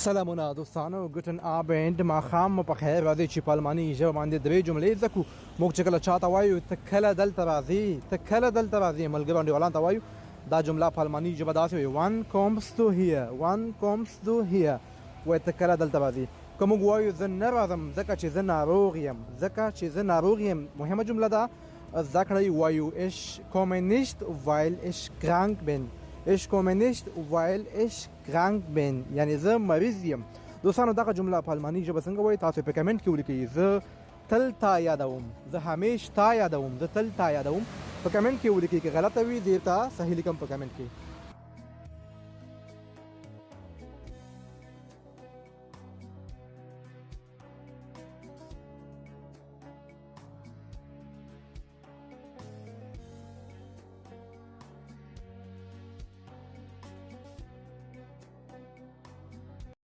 سلامونه دوستانو ګوټن ابند ماښام مو په خیر راځي چې په الماني ژبه باندې درې جملې زده کړو. موږ چې کله چاته وایو ته کله دلته راځې ملګرو انډیوالانو ته وایو دا جمله په الماني ژبه داسې وایي one comes to here وایي ته کله دلته راځې. که موږ وایو زه نه راځم ځکه چې زه ناروغ یم مهمه جمله ده زده کړئ. وایو ich komme nicht weil ich krank bin یعنی زه مریض یم. دوستانو دغه جمله په الماني ژبه څنګه وایي تاسو په کمنټ کې ولیکئ. زه تل تا یادوم په کمنټ کې ولیکئ. که غلطه وي دې ته صحیح لیکم په کمنټ کې.